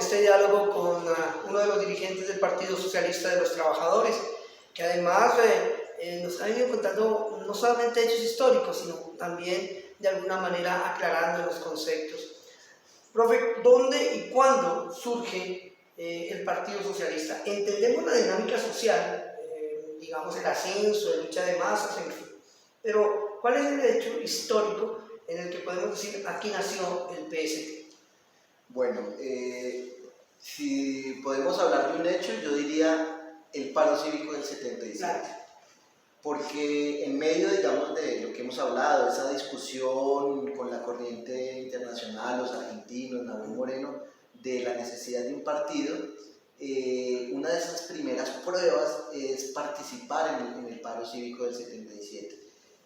este diálogo con uno de los dirigentes del Partido Socialista de los Trabajadores, que además nos ha venido contando no solamente hechos históricos, sino también de alguna manera aclarando los conceptos. Profe, ¿dónde y cuándo surge el Partido Socialista? Entendemos la dinámica social, digamos el ascenso, de lucha de masas, en fin, pero ¿cuál es el hecho histórico en el que podemos decir aquí nació el PST? Bueno, si podemos hablar de un hecho, yo diría el paro cívico del 77. Claro. Porque en medio, digamos, de lo que hemos hablado, esa discusión con la corriente internacional, los argentinos, Nahuel Moreno, de la necesidad de un partido, una de esas primeras pruebas es participar en el paro cívico del 77.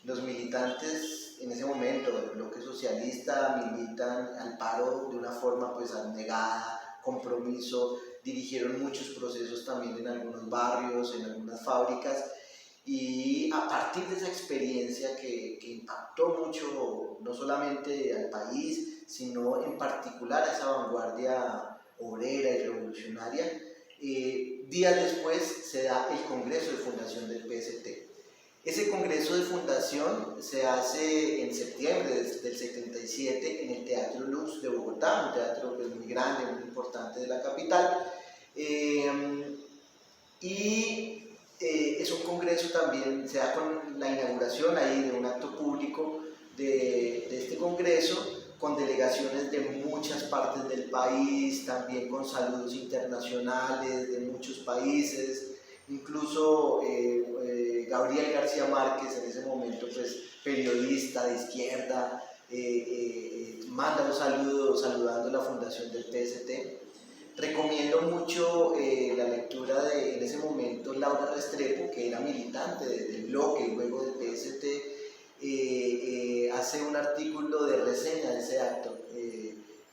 Los militantes en ese momento del bloque socialista militan al paro de una forma pues abnegada, compromiso, dirigieron muchos procesos también en algunos barrios, en algunas fábricas, y a partir de esa experiencia que impactó mucho no solamente al país, sino en particular a esa vanguardia obrera y revolucionaria, días después se da el Congreso de Fundación del PST. Ese Congreso de Fundación se hace en septiembre del 77 en el Teatro Lux de Bogotá, un teatro pues, muy grande, muy importante de la capital, es un congreso también, se da con la inauguración ahí de un acto público de este congreso, con delegaciones de muchas partes del país, también con saludos internacionales de muchos países, incluso Gabriel García Márquez, en ese momento pues, periodista de izquierda, manda un saludo saludando la fundación del PST. Recomiendo mucho la lectura de, en ese momento, Laura Restrepo, que era militante del bloque y luego del PST, hace un artículo de reseña de ese acto.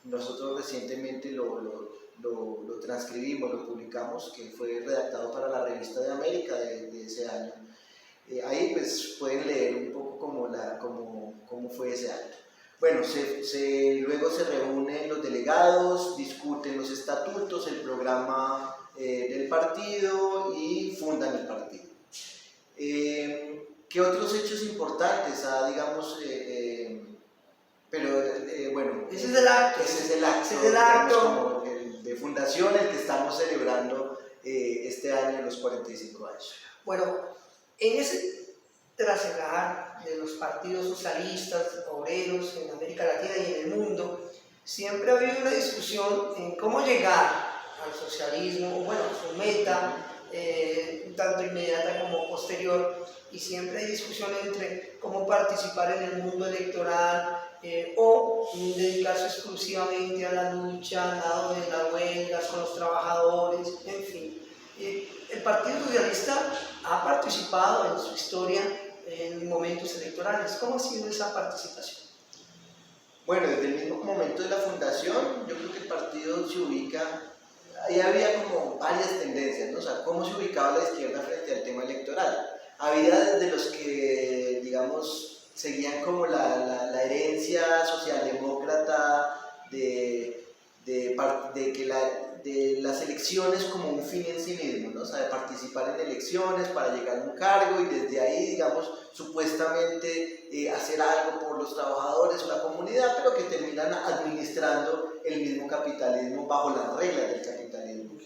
Nosotros recientemente lo transcribimos, lo publicamos, que fue redactado para la Revista de América de ese año. Ahí pues pueden leer un poco cómo fue ese acto. Bueno, luego se reúnen los delegados, discuten los estatutos, el programa del partido y fundan el partido. ¿Qué otros hechos importantes? Digamos, bueno, ese es el acto. Ese es el acto, ese es el acto. Como el de fundación, el que estamos celebrando este año, los 45 años. Bueno, en ese trasegar de los partidos socialistas, obreros en América Latina y en el mundo, siempre ha habido una discusión en cómo llegar al socialismo, bueno, su meta, tanto inmediata como posterior, y siempre hay discusión entre cómo participar en el mundo electoral o dedicarse exclusivamente a la lucha, al lado de las huelgas, con los trabajadores, en fin. El Partido Socialista ha participado en su historia en momentos electorales. ¿Cómo ha sido esa participación? Bueno, desde el mismo momento de la fundación, yo creo que el partido se ubica, ahí había como varias tendencias, ¿no? O sea, cómo se ubicaba la izquierda frente al tema electoral. Había desde los que, digamos, seguían como la herencia socialdemócrata de las elecciones como un fin en sí mismo, ¿no? O sea, de participar en elecciones para llegar a un cargo y desde ahí, digamos, supuestamente hacer algo por los trabajadores o la comunidad, pero que terminan administrando el mismo capitalismo bajo las reglas del capitalismo.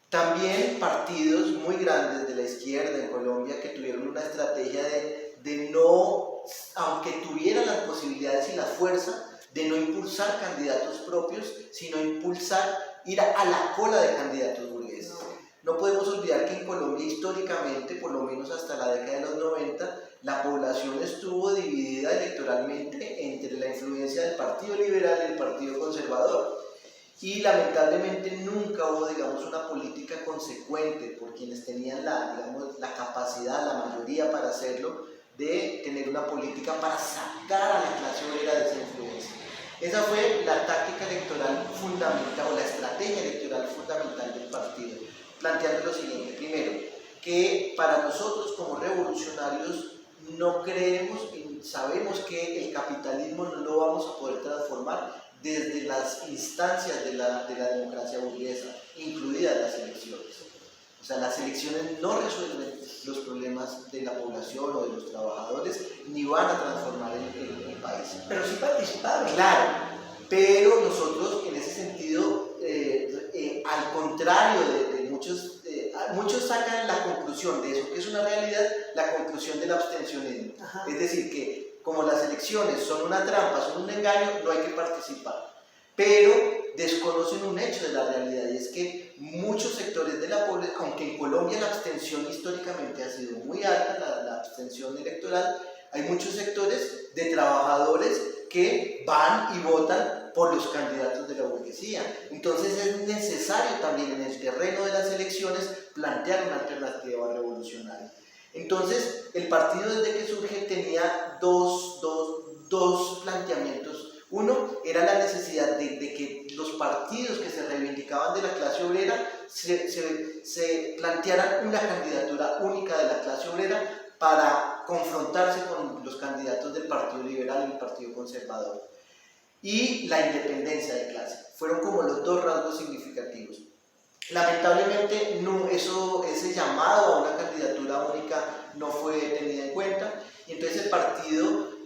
También partidos muy grandes de la izquierda en Colombia que tuvieron una estrategia de no, aunque tuvieran las posibilidades y la fuerza, de no impulsar candidatos propios, sino impulsar, ir a la cola de candidatos burgueses. No podemos olvidar que en Colombia históricamente, por lo menos hasta la década de los 90, la población estuvo dividida electoralmente entre la influencia del Partido Liberal y el Partido Conservador. Y lamentablemente nunca hubo, digamos, una política consecuente por quienes tenían la capacidad, la mayoría para hacerlo, de tener una política para sacar a la clase obrera de esa influencia. Esa fue la táctica electoral fundamental, o la estrategia electoral fundamental del partido, planteando lo siguiente: primero, que para nosotros como revolucionarios no creemos y sabemos que el capitalismo no lo vamos a poder transformar desde las instancias de la democracia burguesa, incluidas las elecciones. O sea, las elecciones no resuelven los problemas de la población o de los trabajadores, ni van a transformar el país. Pero sí participaron. Claro, pero nosotros en ese sentido, al contrario de muchos, muchos sacan la conclusión de eso, que es una realidad, la conclusión del abstencionismo. Ajá. Es decir, que como las elecciones son una trampa, son un engaño, no hay que participar. Pero desconocen un hecho de la realidad, y es que muchos sectores de la población, aunque en Colombia la abstención históricamente ha sido muy alta, la abstención electoral, hay muchos sectores de trabajadores que van y votan por los candidatos de la burguesía. Entonces es necesario también en el terreno de las elecciones plantear una alternativa revolucionaria. Entonces el partido desde que surge tenía dos planteamientos. Uno era la necesidad de que los partidos que se reivindicaban de la clase obrera se plantearan una candidatura única de la clase obrera para confrontarse con los candidatos del Partido Liberal y el Partido Conservador. Y la independencia de clase. Fueron como los dos rasgos significativos. Lamentablemente ese llamado a una candidatura única no fue tenido en cuenta, y entonces el partido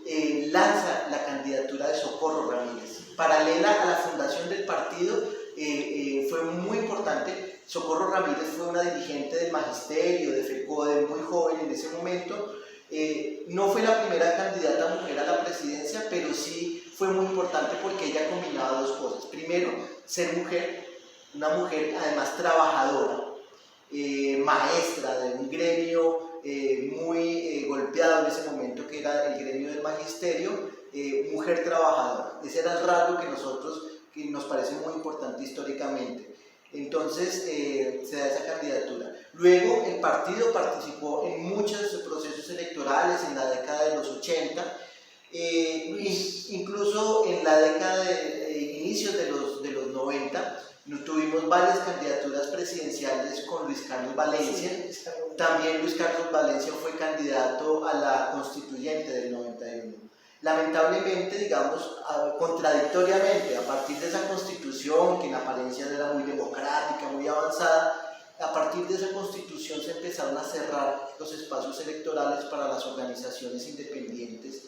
lanza la candidatura de Socorro Ramírez. Paralela a la fundación del partido, fue muy importante. Socorro Ramírez fue una dirigente del magisterio, de FECODE, muy joven en ese momento. No fue la primera candidata mujer a la presidencia, pero sí fue muy importante porque ella combinaba dos cosas. Primero, ser mujer, una mujer además trabajadora, maestra de un gremio muy golpeado en ese momento, que era el gremio del magisterio, mujer trabajadora. Ese era el rasgo que nos parece muy importante históricamente. Entonces se da esa candidatura. Luego el partido participó en muchos procesos electorales en la década de los 80, incluso en la década de inicios de los 90. Tuvimos varias candidaturas presidenciales con Luis Carlos Valencia. Sí, también Luis Carlos Valencia fue candidato a la constituyente del 91. Lamentablemente, digamos, contradictoriamente, a partir de esa constitución, que en apariencia era muy democrática, muy avanzada, a partir de esa constitución se empezaron a cerrar los espacios electorales para las organizaciones independientes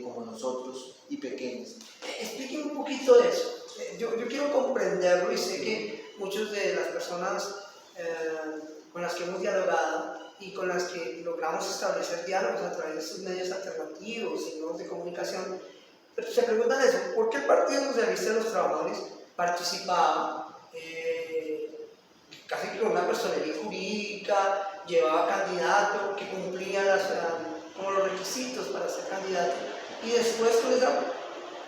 como nosotros y pequeñas. Explíqueme un poquito de eso. Yo quiero comprenderlo, y sé que muchas de las personas con las que hemos dialogado y con las que logramos establecer diálogos a través de estos medios alternativos y medios de comunicación, se preguntan eso: ¿por qué el Partido Socialista de los Trabajadores participaba casi con una personería jurídica, llevaba candidato que cumplía como los requisitos para ser candidato, y después con esa,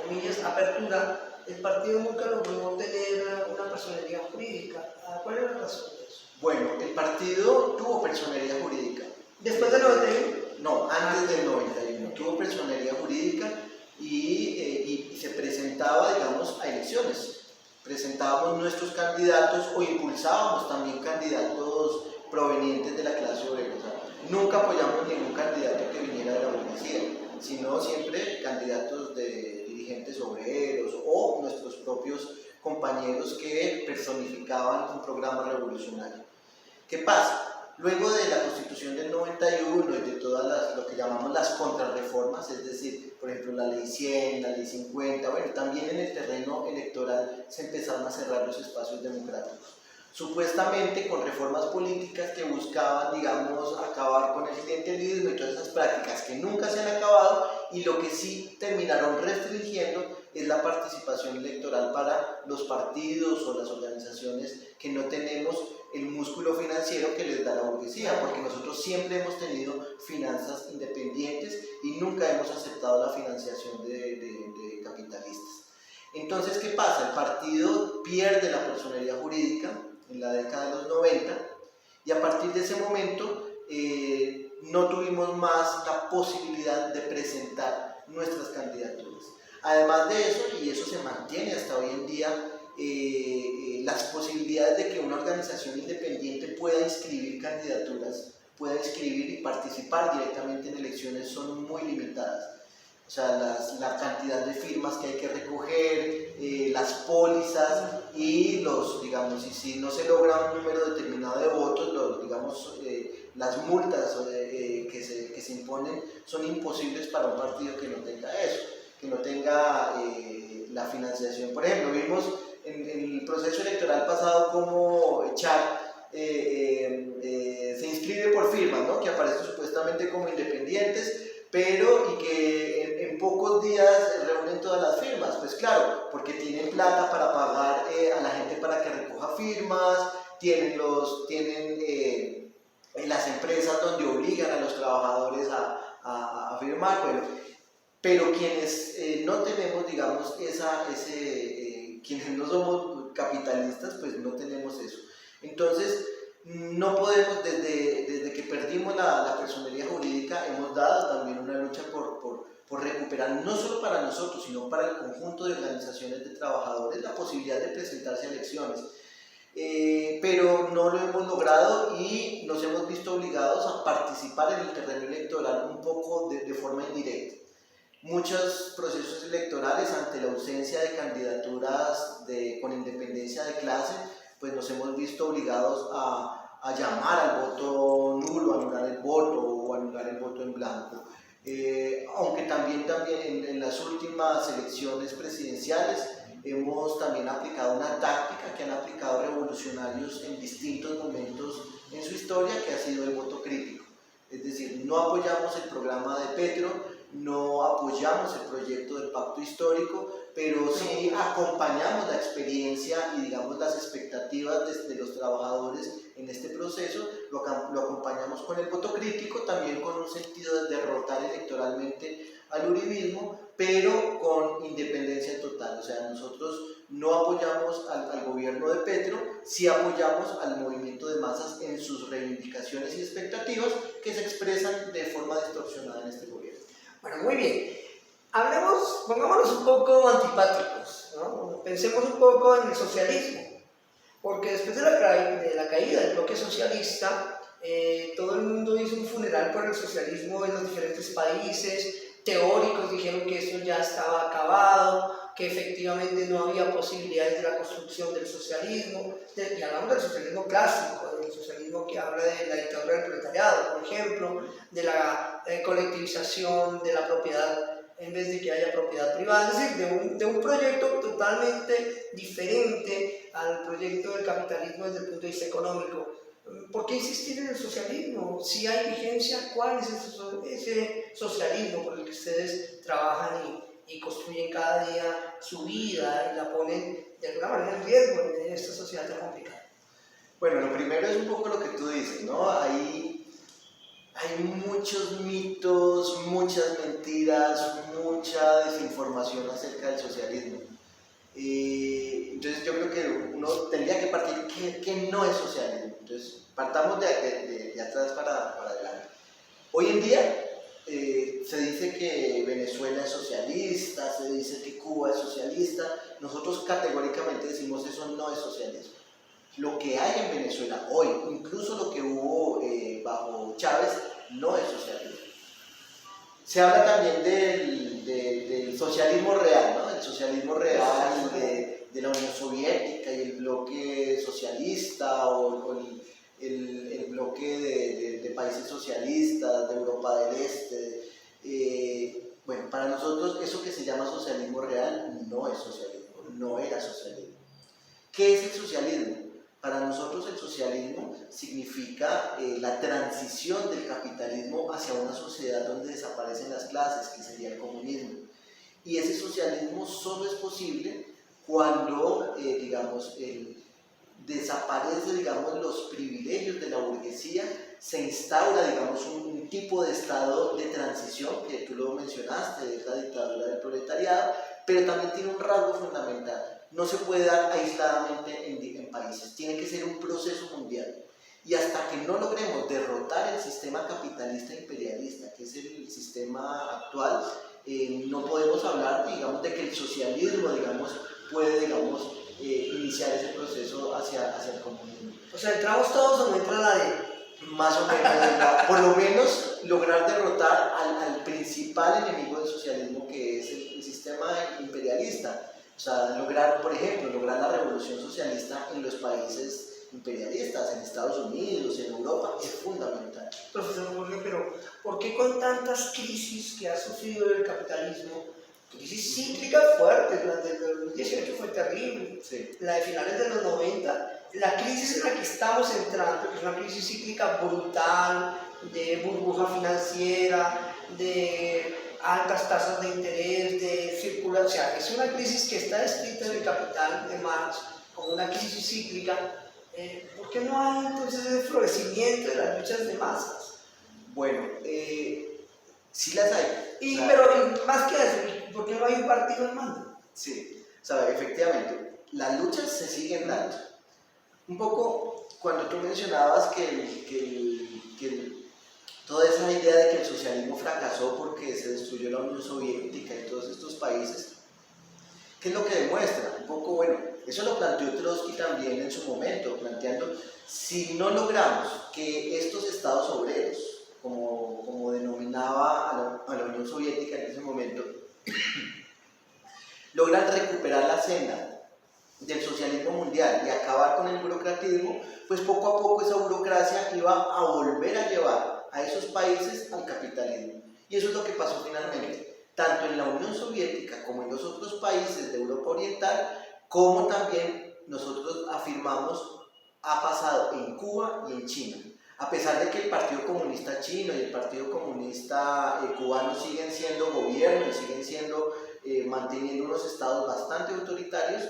comillas, apertura, el partido nunca logró tener una personería jurídica? ¿Cuál es la razón de eso? Bueno, el partido tuvo personería jurídica. ¿Después del 91? No, antes del 91. Tuvo personería jurídica y se presentaba, digamos, a elecciones. Presentábamos nuestros candidatos o impulsábamos también candidatos provenientes de la clase obrera. O sea, nunca apoyamos ningún candidato que viniera de la burguesía, sino siempre candidatos de dirigentes obreros o nuestros propios compañeros que personificaban un programa revolucionario. ¿Qué pasa? Luego de la Constitución del 91 y de todas lo que llamamos las contrarreformas, es decir, por ejemplo, la Ley 100, la Ley 50, bueno, también en el terreno electoral se empezaron a cerrar los espacios democráticos. Supuestamente con reformas políticas que buscaban, digamos, acabar con el clientelismo y todas esas prácticas que nunca se han acabado, y lo que sí terminaron restringiendo es la participación electoral para los partidos o las organizaciones que no tenemos el músculo financiero que les da la burguesía, porque nosotros siempre hemos tenido finanzas independientes y nunca hemos aceptado la financiación de capitalistas. Entonces, ¿qué pasa? El partido pierde la personería jurídica en la década de los 90, y a partir de ese momento no tuvimos más la posibilidad de presentar nuestras candidaturas. Además de eso, y eso se mantiene hasta hoy en día, las posibilidades de que una organización independiente pueda inscribir candidaturas, pueda inscribir y participar directamente en elecciones son muy limitadas. O sea, la cantidad de firmas que hay que recoger, las pólizas y digamos, y si no se logra un número determinado de votos, digamos, las multas que se imponen son imposibles para un partido que no tenga eso, que no tenga la financiación. Por ejemplo, vimos en el proceso electoral pasado cómo Char se inscribe por firmas, ¿no? Que aparecen supuestamente como independientes, pero y que en pocos días reúnen todas las firmas. Pues claro, porque tienen plata para pagar a la gente para que recoja firmas, tienen las empresas donde obligan a los trabajadores a firmar, bueno, pero quienes no tenemos, digamos, quienes no somos capitalistas, pues no tenemos eso. Entonces, no podemos, desde que perdimos la personería jurídica, hemos dado también una lucha por recuperar, no solo para nosotros, sino para el conjunto de organizaciones de trabajadores, la posibilidad de presentarse a elecciones. Pero no lo hemos logrado y nos hemos visto obligados a participar en el terreno electoral un poco de forma indirecta. Muchos procesos electorales, ante la ausencia de candidaturas con independencia de clase, pues nos hemos visto obligados a llamar al voto nulo, a anular el voto o anular el voto en blanco. Aunque también en las últimas elecciones presidenciales hemos también aplicado una táctica que han aplicado revolucionarios en distintos momentos en su historia, que ha sido el voto crítico. Es decir, no apoyamos el programa de Petro, no apoyamos el proyecto del pacto histórico, pero sí acompañamos la experiencia y digamos las expectativas de los trabajadores en este proceso, lo acompañamos con el voto crítico, también con un sentido de derrotar electoralmente al uribismo, pero con independencia total. O sea, nosotros no apoyamos al gobierno de Petro, sí apoyamos al movimiento de masas en sus reivindicaciones y expectativas que se expresan de forma distorsionada en este gobierno. Bueno, muy bien. Pongámonos un poco antipáticos, ¿no? Pensemos un poco en el socialismo, porque después de la caída del bloque socialista, todo el mundo hizo un funeral por el socialismo en los diferentes países. Teóricos dijeron que eso ya estaba acabado, que efectivamente no había posibilidades de la construcción del socialismo, y hablamos del socialismo clásico, del socialismo que habla de la dictadura del proletariado, por ejemplo, de la colectivización de la propiedad en vez de que haya propiedad privada, es decir, de un proyecto totalmente diferente al proyecto del capitalismo desde el punto de vista económico. ¿Por qué insistir en el socialismo? Si hay vigencia, ¿cuál es ese socialismo por el que ustedes trabajan y construyen cada día su vida y la ponen de alguna manera en riesgo en esta sociedad tan complicada? Bueno, lo primero es un poco lo que tú dices, ¿no? Hay muchos mitos, muchas mentiras, mucha desinformación acerca del socialismo. Entonces yo creo que uno tendría que partir que no es socialismo. Entonces partamos de atrás para adelante. Hoy en día se dice que Venezuela es socialista, se dice que Cuba es socialista. Nosotros categóricamente decimos eso no es socialismo. Lo que hay en Venezuela hoy, incluso lo que hubo bajo Chávez, no es socialismo. Se habla también del socialismo real, ¿no? El socialismo real de la Unión Soviética y el bloque socialista o el bloque de países socialistas, de Europa del Este. Bueno, para nosotros eso que se llama socialismo real no es socialismo, no era socialismo. ¿Qué es el socialismo? Para nosotros el socialismo significa la transición del capitalismo hacia una sociedad donde desaparecen las clases, que sería el comunismo. Y ese socialismo solo es posible cuando, desaparecen, los privilegios de la burguesía, se instaura, un tipo de estado de transición, que tú lo mencionaste, es la dictadura del proletariado, pero también tiene un rasgo fundamental. No se puede dar aisladamente en países, tiene que ser un proceso mundial. Y hasta que no logremos derrotar el sistema capitalista imperialista, que es el sistema actual, no podemos hablar, de que el socialismo, puede, iniciar ese proceso hacia el comunismo. O sea, ¿entramos todos o no entra nadie? Más o menos, por lo menos lograr derrotar al principal enemigo del socialismo, que es el sistema imperialista. O sea, lograr, por ejemplo, lograr la revolución socialista en los países imperialistas, en Estados Unidos, en Europa, es fundamental. Profesor Jorge, pero ¿por qué con tantas crisis que ha sufrido el capitalismo, crisis cíclicas fuertes, la del 2018 fue terrible, Sí. la de finales de los 90, la crisis en la que estamos entrando, que es una crisis cíclica brutal, de burbuja financiera, de altas tasas de interés, de circulación, o sea, es una crisis que está descrita en el Capital de Marx como una crisis cíclica? ¿Por qué no hay entonces ese florecimiento de las luchas de masas? Bueno, sí las hay. Y, o sea, pero más que eso, ¿por qué no hay un partido al mando? Sí, o sea, efectivamente, las luchas se siguen dando. Un poco cuando tú mencionabas toda esa idea de que el socialismo fracasó porque se destruyó la Unión Soviética y todos estos países, ¿qué es lo que demuestra? Un poco, bueno, eso lo planteó Trotsky también en su momento, planteando, si no logramos que estos estados obreros, como denominaba a la Unión Soviética en ese momento, logran recuperar la senda del socialismo mundial y acabar con el burocratismo, pues poco a poco esa burocracia iba a volver a llevar a esos países al capitalismo. Y eso es lo que pasó finalmente, tanto en la Unión Soviética como en los otros países de Europa Oriental, como también nosotros afirmamos ha pasado en Cuba y en China. A pesar de que el Partido Comunista Chino y el Partido Comunista Cubano siguen siendo gobierno y siguen siendo manteniendo unos estados bastante autoritarios,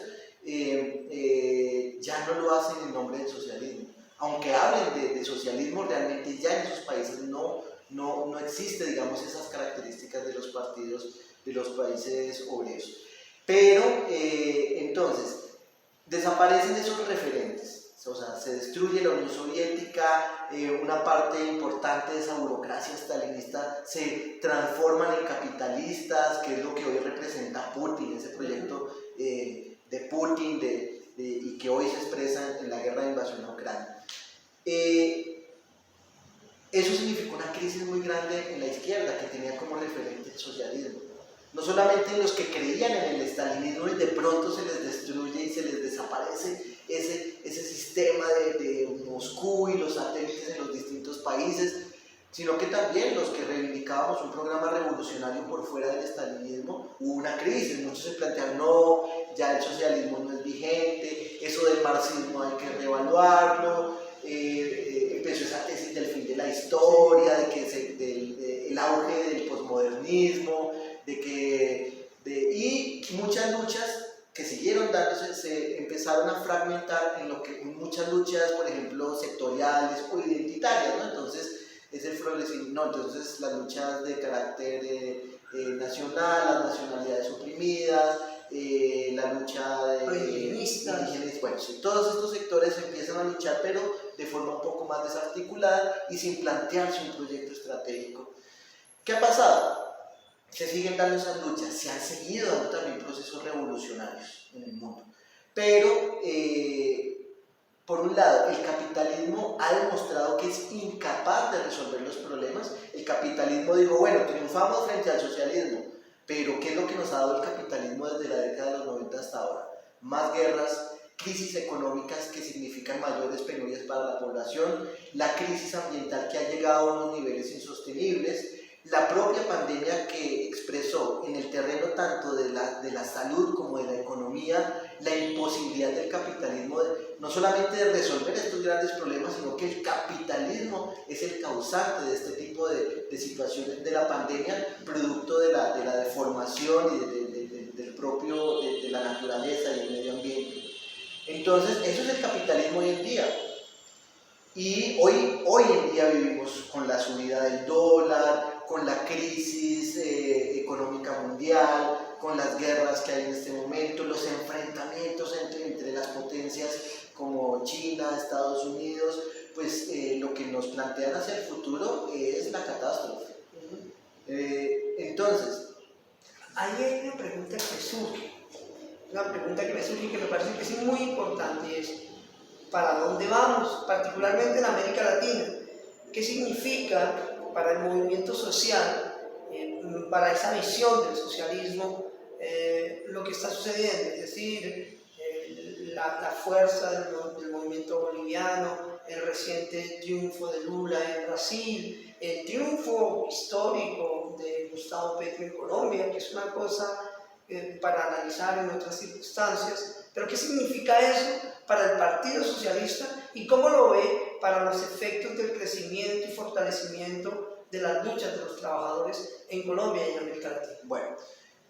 ya no lo hacen en nombre del socialismo. Aunque hablen de socialismo, realmente ya en esos países no existe, digamos, esas características de los partidos de los países obreros. Pero, entonces, desaparecen esos referentes. O sea, se destruye la Unión Soviética, una parte importante de esa burocracia stalinista se transforman en capitalistas, que es lo que hoy representa Putin, ese proyecto de Putin y que hoy se expresa en la guerra de invasión a Ucrania. Eso significó una crisis muy grande en la izquierda, que tenía como referente el socialismo. No solamente en los que creían en el estalinismo y de pronto se les destruye y se les desaparece ese sistema de Moscú y los satélites en los distintos países, sino que también los que reivindicábamos un programa revolucionario por fuera del estalinismo, hubo una crisis. Muchos se plantearon, no, ya el socialismo no es vigente, eso del marxismo hay que reevaluarlo, empezó esa tesis del fin de la historia, de que el auge del posmodernismo, y muchas luchas que siguieron dándose, se empezaron a fragmentar en muchas luchas, por ejemplo, sectoriales o identitarias, ¿no? Entonces, es el florecimiento, entonces las luchas de carácter nacional, las nacionalidades oprimidas, la lucha de indígenas, bueno, sí, todos estos sectores empiezan a luchar, pero de forma un poco más desarticulada y sin plantearse un proyecto estratégico. ¿Qué ha pasado? Se siguen dando esas luchas, se han seguido dando también procesos revolucionarios en el mundo, pero por un lado, el capitalismo ha demostrado que es incapaz de resolver los problemas. El capitalismo dijo, bueno, triunfamos frente al socialismo, pero ¿qué es lo que nos ha dado el capitalismo desde la década de los 90 hasta ahora? Más guerras, crisis económicas que significan mayores penurias para la población, la crisis ambiental que ha llegado a unos niveles insostenibles, la propia pandemia que expresó en el terreno tanto de la salud como de la economía la imposibilidad del capitalismo no solamente de resolver estos grandes problemas, sino que el capitalismo es el causante de este tipo de situaciones de la pandemia, producto de la deformación y de la naturaleza y el medio ambiente. Entonces, eso es el capitalismo hoy en día. Y hoy en día vivimos con la subida del dólar, con la crisis económica mundial, con las guerras que hay en este momento, los enfrentamientos entre las potencias como China, Estados Unidos, pues lo que nos plantean hacia el futuro es la catástrofe. Entonces, ahí hay una pregunta que surge, que me parece que es muy importante, y es ¿para dónde vamos? Particularmente en América Latina. ¿Qué significa para el movimiento social para esa visión del socialismo lo que está sucediendo, es decir, la fuerza del movimiento boliviano, el reciente triunfo de Lula en Brasil, el triunfo histórico de Gustavo Petro en Colombia, que es una cosa para analizar en otras circunstancias, pero ¿qué significa eso para el Partido Socialista y cómo lo ve para los efectos del crecimiento y fortalecimiento de las luchas de los trabajadores en Colombia y en América Latina? Bueno,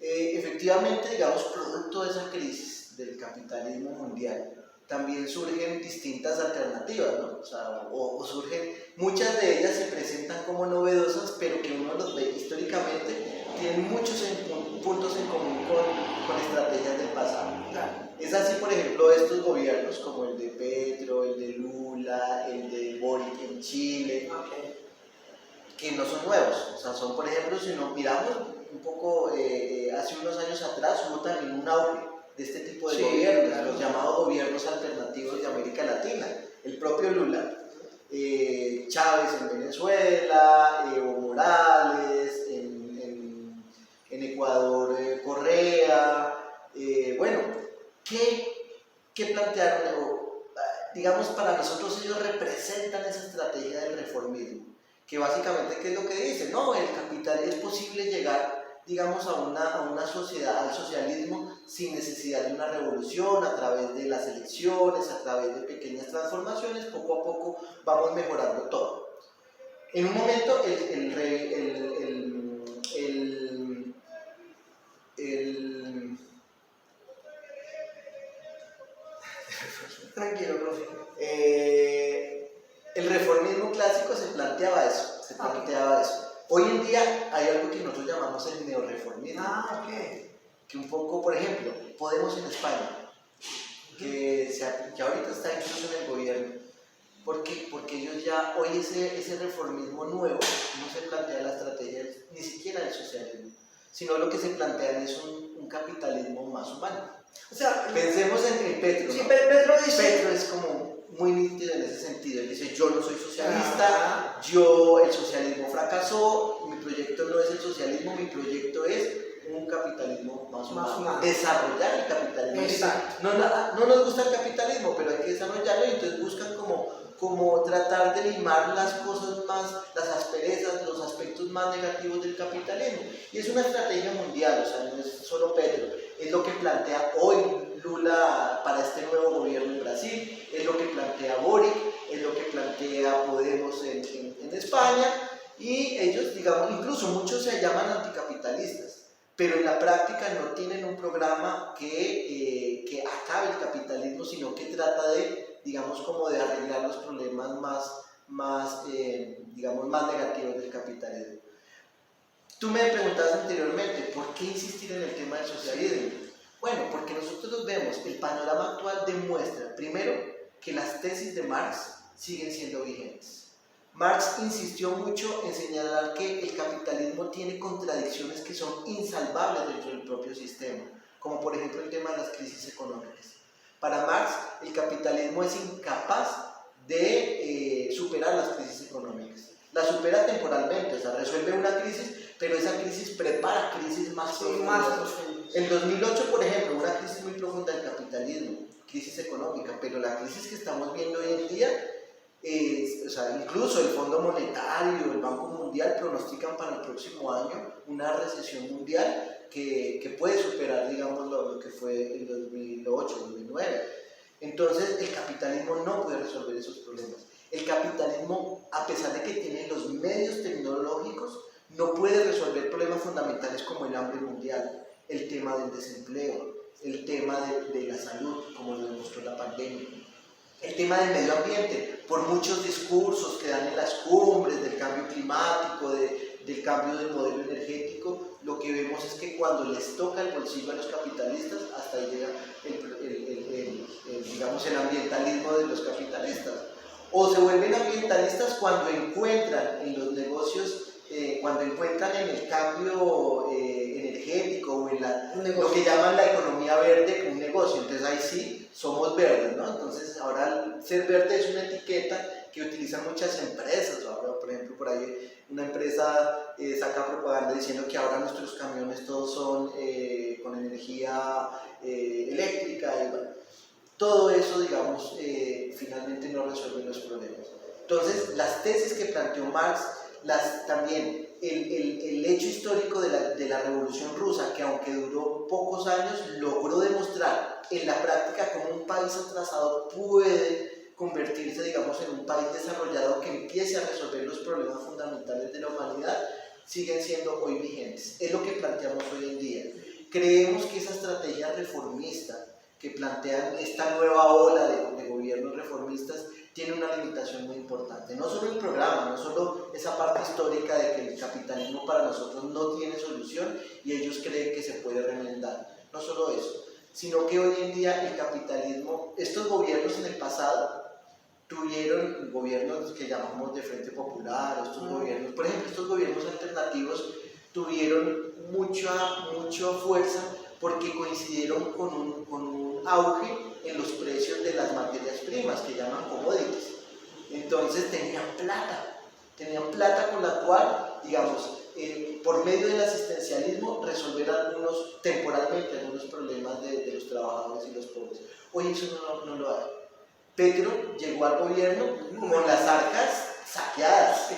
efectivamente, digamos, producto de esa crisis del capitalismo mundial, también surgen distintas alternativas, ¿no? O sea, o surgen, muchas de ellas se presentan como novedosas, pero que uno los ve históricamente, tienen muchos puntos en común con estrategias del pasado. Claro. Es así, por ejemplo, estos gobiernos como el de Petro, el de Lula, el de Boric en Chile, que no son nuevos. O sea, son, por ejemplo, si nos miramos un poco, hace unos años atrás hubo también un auge de este tipo de gobiernos, claro, los llamados gobiernos alternativos de América Latina. El propio Lula, Chávez en Venezuela, Evo Morales, en Ecuador, Correa, bueno, ¿qué plantearon? Digamos, para nosotros ellos representan esa estrategia del reformismo, que básicamente, ¿qué es lo que dicen? No, el capital es posible llegar, digamos, a una sociedad, al socialismo, sin necesidad de una revolución, a través de las elecciones, a través de pequeñas transformaciones, poco a poco vamos mejorando todo. En un momento, Tranquilo, profe. El reformismo clásico se planteaba eso, Hoy en día hay algo que nosotros llamamos el neorreformismo. Que un poco, por ejemplo, Podemos en España, que ahorita está incluso en el gobierno. ¿Por qué? Porque ellos ya, hoy ese reformismo nuevo no se plantea la estrategia ni siquiera del socialismo, sino lo que se plantea es un capitalismo más humano. O sea, pensemos en Petro. Sí, ¿no? Petro es como muy nítido en ese sentido. Él dice, yo no soy socialista, el socialismo fracasó, mi proyecto no es el socialismo, mi proyecto es un capitalismo más humano. Desarrollar el capitalismo. Exacto. No nos gusta el capitalismo, pero hay que desarrollarlo, y entonces buscan como tratar de limar las cosas más, las asperezas, los aspectos más negativos del capitalismo. Y es una estrategia mundial, o sea, no es solo Petro, es lo que plantea hoy Lula para este nuevo gobierno en Brasil, es lo que plantea Boric, es lo que plantea Podemos en España, y ellos, digamos, incluso muchos se llaman anticapitalistas, pero en la práctica no tienen un programa que acabe el capitalismo, sino que trata de, digamos, como de arreglar los problemas más negativos del capitalismo. Tú me preguntabas anteriormente, ¿por qué insistir en el tema del socialismo? Bueno, porque nosotros vemos, el panorama actual demuestra, primero, que las tesis de Marx siguen siendo vigentes. Marx insistió mucho en señalar que el capitalismo tiene contradicciones que son insalvables dentro del propio sistema, como por ejemplo el tema de las crisis económicas. Para Marx, el capitalismo es incapaz de superar las crisis económicas. La supera temporalmente, o sea, resuelve una crisis, pero esa crisis prepara crisis más profundas. En 2008, por ejemplo, una crisis muy profunda del capitalismo, crisis económica, pero la crisis que estamos viendo hoy en día, o sea, incluso el Fondo Monetario, el Banco Mundial pronostican para el próximo año una recesión mundial que puede superar, digamos, lo que fue en 2008, 2009. Entonces, el capitalismo no puede resolver esos problemas. El capitalismo, a pesar de que tiene los medios tecnológicos, no puede resolver problemas fundamentales como el hambre mundial, el tema del desempleo, el tema de la salud, como lo demostró la pandemia, el tema del medio ambiente, por muchos discursos que dan en las cumbres del cambio climático, del cambio del modelo energético, lo que vemos es que cuando les toca el bolsillo a los capitalistas, hasta ahí llega el ambientalismo de los capitalistas. O se vuelven ambientalistas cuando encuentran en los negocios, cuando encuentran en el cambio energético o en lo que llaman la economía verde un negocio. Entonces ahí sí somos verdes, ¿no? Entonces ahora ser verde es una etiqueta que utilizan muchas empresas. Ahora, por ejemplo, por ahí una empresa saca propaganda diciendo que ahora nuestros camiones todos son con energía eléctrica y bueno, todo eso, digamos, finalmente no resuelve los problemas. Entonces, las tesis que planteó Marx, también el hecho histórico de la Revolución Rusa, que aunque duró pocos años, logró demostrar en la práctica cómo un país atrasado puede convertirse, digamos, en un país desarrollado que empiece a resolver los problemas fundamentales de la humanidad, siguen siendo hoy vigentes. Es lo que planteamos hoy en día. Creemos que esa estrategia reformista que plantean esta nueva ola de gobiernos reformistas tiene una limitación muy importante. No solo el programa, no solo esa parte histórica de que el capitalismo para nosotros no tiene solución y ellos creen que se puede remendar. No solo eso, sino que hoy en día el capitalismo, estos gobiernos en el pasado tuvieron gobiernos que llamamos de Frente Popular, estos gobiernos, por ejemplo, estos gobiernos alternativos tuvieron mucha fuerza porque coincidieron con un auge en los precios de las materias primas, que llaman commodities. Entonces tenían plata con la cual, digamos, por medio del asistencialismo, resolver temporalmente algunos problemas de los trabajadores y los pobres. Hoy eso no lo hay. Petro llegó al gobierno con las arcas saqueadas.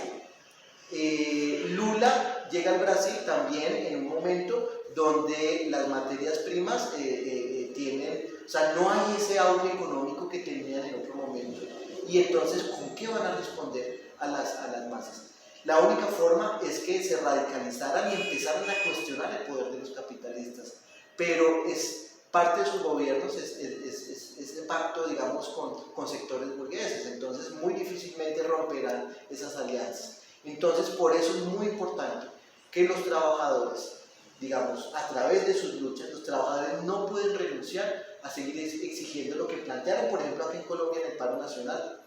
Lula llega al Brasil también en un momento donde las materias primas tienen, o sea, no hay ese auge económico que tenían en otro momento. Y entonces, ¿con qué van a responder a las masas? La única forma es que se radicalizaran y empezaran a cuestionar el poder de los capitalistas. Pero es parte de sus gobiernos, ese pacto, digamos, con sectores burgueses. Entonces, muy difícilmente romperán esas alianzas. Entonces, por eso es muy importante que los trabajadores, digamos, a través de sus luchas, los trabajadores no pueden renunciar a seguir exigiendo lo que plantearon, por ejemplo, aquí en Colombia en el paro nacional.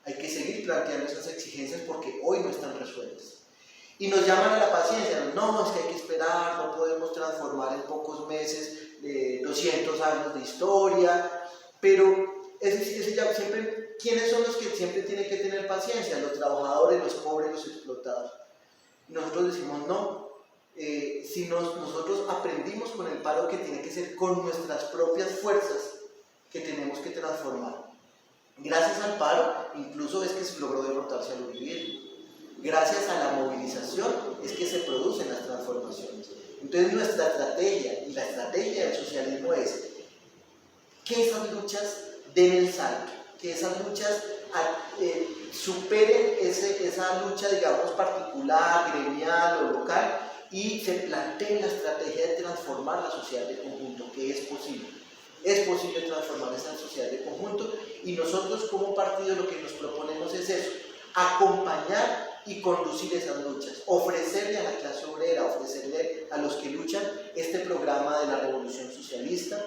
Hay que seguir planteando esas exigencias porque hoy no están resueltas. Y nos llaman a la paciencia, no, es que hay que esperar, no podemos transformar en pocos meses 200 años de historia, pero siempre, ¿quiénes son los que siempre tienen que tener paciencia? Los trabajadores, los pobres, los explotados. Y nosotros decimos, no, si nosotros aprendimos con el paro que tiene que ser con nuestras propias fuerzas que tenemos que transformar. Gracias al paro, incluso es que se logró derrotarse al uribismo. Gracias a la movilización es que se producen las transformaciones. Entonces nuestra estrategia y la estrategia del socialismo es que esas luchas den el salto, que esas luchas superen esa lucha, digamos, particular, gremial o local y se planteen la estrategia de transformar la sociedad de conjunto, que es posible. Es posible transformar esa sociedad de conjunto y nosotros como partido lo que nos proponemos es eso, acompañar y conducir esas luchas, ofrecerle a la clase obrera, ofrecerle a los que luchan este programa de la revolución socialista,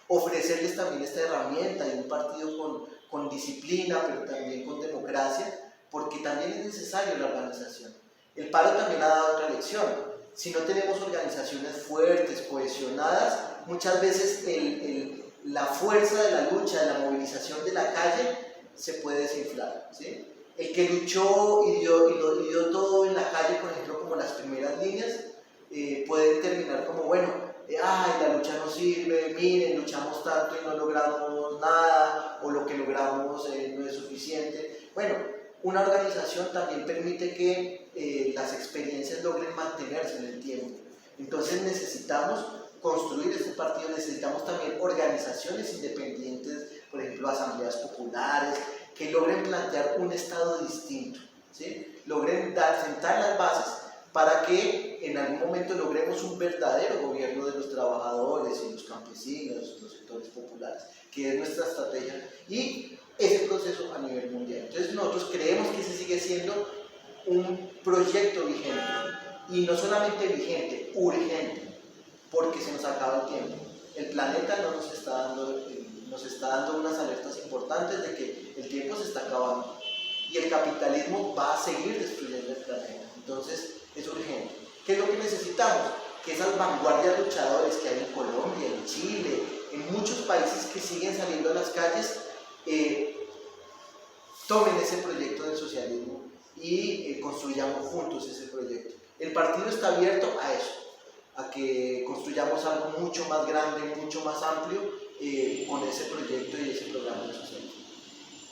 ofrecerles también esta herramienta de un partido con disciplina, pero también con democracia, porque también es necesario la organización. El paro también ha dado otra lección. Si no tenemos organizaciones fuertes, cohesionadas, muchas veces la fuerza de la lucha, de la movilización de la calle, se puede desinflar, ¿sí? El que luchó y dio todo en la calle, por ejemplo, como las primeras líneas, puede terminar como, bueno, la lucha no sirve, miren, luchamos tanto y no logramos nada, o lo que logramos no es suficiente. Bueno, una organización también permite que las experiencias logren mantenerse en el tiempo. Entonces necesitamos construir este partido, necesitamos también organizaciones independientes, por ejemplo, asambleas populares, que logren plantear un Estado distinto, ¿sí? Logren sentar las bases para que en algún momento logremos un verdadero gobierno de los trabajadores y los campesinos, los sectores populares, que es nuestra estrategia, y ese proceso a nivel mundial. Entonces nosotros creemos que ese sigue siendo un proyecto vigente, y no solamente vigente, urgente, porque se nos acaba el tiempo. El planeta no nos está dando unas alertas importantes de que el tiempo se está acabando y el capitalismo va a seguir destruyendo el planeta. Entonces es urgente. ¿Qué es lo que necesitamos? Que esas vanguardias luchadores que hay en Colombia, en Chile, en muchos países que siguen saliendo a las calles, tomen ese proyecto del socialismo y construyamos juntos ese proyecto. El partido está abierto a eso, a que construyamos algo mucho más grande, mucho más amplio con ese proyecto y ese programa de socialismo.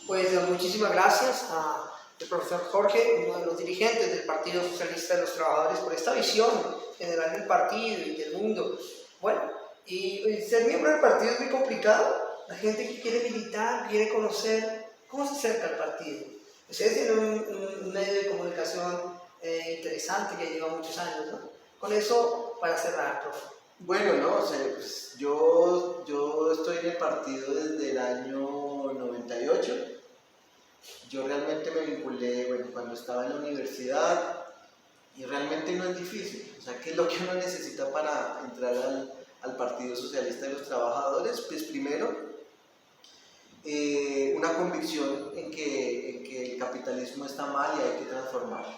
Pues muchísimas gracias al profesor Jorge, uno de los dirigentes del Partido Socialista de los Trabajadores, por esta visión general del partido y del mundo. Bueno, y ser miembro del partido es muy complicado. La gente que quiere militar, quiere conocer, ¿cómo se acerca al partido? Ustedes tienen un medio de comunicación interesante que lleva muchos años, ¿no? Con eso, para cerrar, profe. Bueno, no, o sea, pues yo estoy en el partido desde el año 98. Yo realmente me vinculé, bueno, cuando estaba en la universidad, y realmente no es difícil. O sea, ¿qué es lo que uno necesita para entrar al Partido Socialista de los Trabajadores? Pues primero, una convicción en que el capitalismo está mal y hay que transformarlo.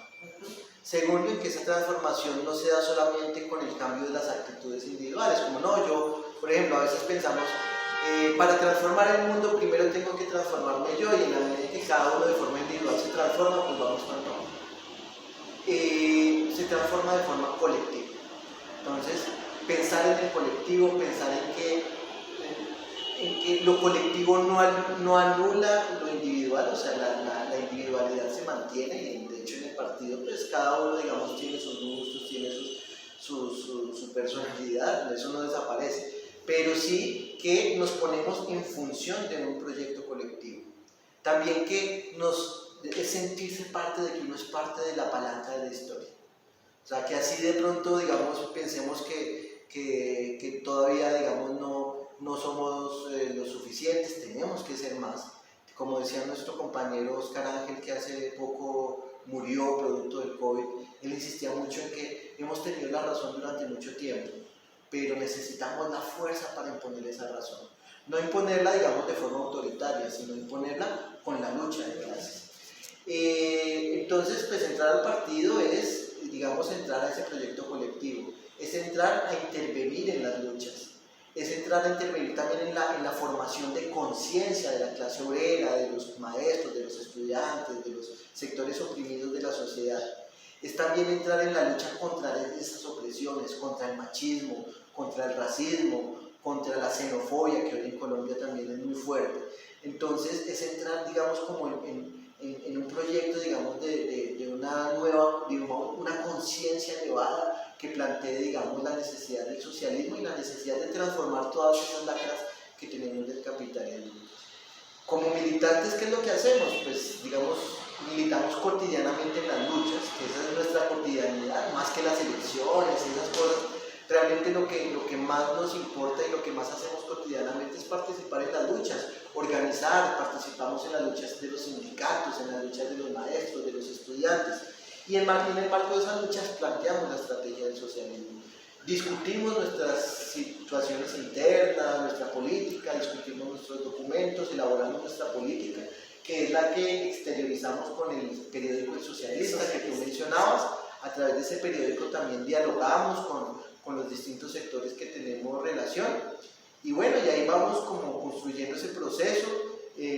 Segundo, en que esa transformación no se da solamente con el cambio de las actitudes individuales, como no, yo, por ejemplo, a veces pensamos, para transformar el mundo primero tengo que transformarme yo, y en la medida en que cada uno de forma individual se transforma, pues vamos transformando. Se transforma de forma colectiva. Entonces, pensar en el colectivo, pensar en que lo colectivo no anula lo individual, o sea, la individualidad se mantiene, y de hecho en el partido pues cada uno, digamos, tiene sus gustos, tiene su personalidad, eso no desaparece, pero sí que nos ponemos en función de un proyecto colectivo. También que es sentirse parte de que uno es parte de la palanca de la historia. O sea, que así de pronto, digamos, pensemos que todavía, digamos, no somos lo suficientes, tenemos que ser más. Como decía nuestro compañero Oscar Ángel, que hace poco murió producto del COVID, él insistía mucho en que hemos tenido la razón durante mucho tiempo, pero necesitamos la fuerza para imponer esa razón. No imponerla, digamos, de forma autoritaria, sino imponerla con la lucha de clases. Entonces, pues entrar al partido es, digamos, entrar a ese proyecto colectivo, es entrar a intervenir en las luchas, es entrar a intervenir también en la formación de conciencia de la clase obrera, de los maestros, de los estudiantes, de los sectores oprimidos de la sociedad. Es también entrar en la lucha contra esas opresiones, contra el machismo, contra el racismo, contra la xenofobia, que hoy en Colombia también es muy fuerte. Entonces es entrar, digamos, como en un proyecto, digamos, de una conciencia elevada que plantee, digamos, la necesidad del socialismo y la necesidad de transformar todas esas lacras que tenemos del capitalismo. Como militantes, ¿qué es lo que hacemos? Pues, digamos, militamos cotidianamente en las luchas, que esa es nuestra cotidianidad, más que las elecciones y esas cosas. Realmente lo que más nos importa y lo que más hacemos cotidianamente es participar en las luchas, organizar, participamos en las luchas de los sindicatos, en las luchas de los maestros, de los estudiantes. Y en el marco de esas luchas planteamos la estrategia del socialismo. Discutimos nuestras situaciones internas, nuestra política, discutimos nuestros documentos, elaboramos nuestra política, que es la que exteriorizamos con el periódico El Socialista que tú mencionabas. A través de ese periódico también dialogamos con los distintos sectores que tenemos relación. Y bueno, y ahí vamos como construyendo ese proceso,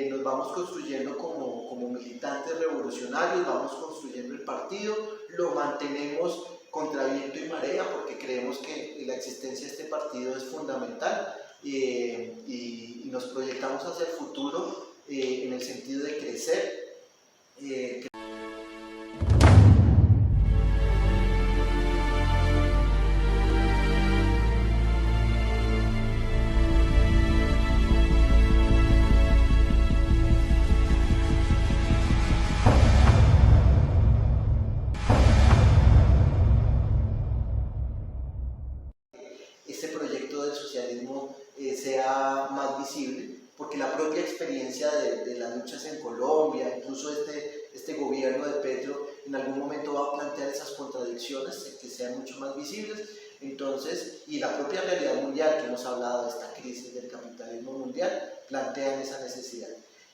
nos vamos construyendo como militantes revolucionarios, vamos construyendo el partido, lo mantenemos contra viento y marea porque creemos que la existencia de este partido es fundamental y nos proyectamos hacia el futuro en el sentido de crecer. Este proyecto del socialismo sea más visible, porque la propia experiencia de las luchas en Colombia, incluso este gobierno de Petro, en algún momento va a plantear esas contradicciones que sean mucho más visibles. Entonces, y la propia realidad mundial que hemos hablado de esta crisis del capitalismo mundial, plantean esa necesidad.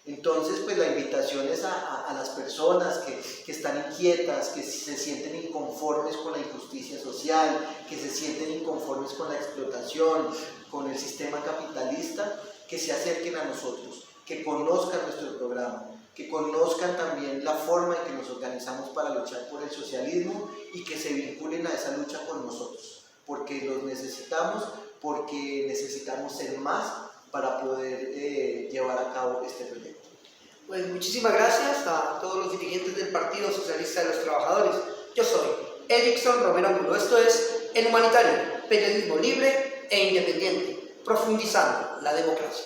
Entonces, pues la invitación es a las personas que están inquietas, que se sienten inconformes con la injusticia social, que se sienten inconformes con la explotación, con el sistema capitalista, que se acerquen a nosotros, que conozcan nuestro programa, que conozcan también la forma en que nos organizamos para luchar por el socialismo y que se vinculen a esa lucha con nosotros, porque los necesitamos, porque necesitamos ser más para poder llevar a cabo este proyecto. Pues muchísimas gracias a todos los dirigentes del Partido Socialista de los Trabajadores. Yo soy Erickson Romero Angulo. Esto es El Humanitario, periodismo libre e independiente, profundizando la democracia.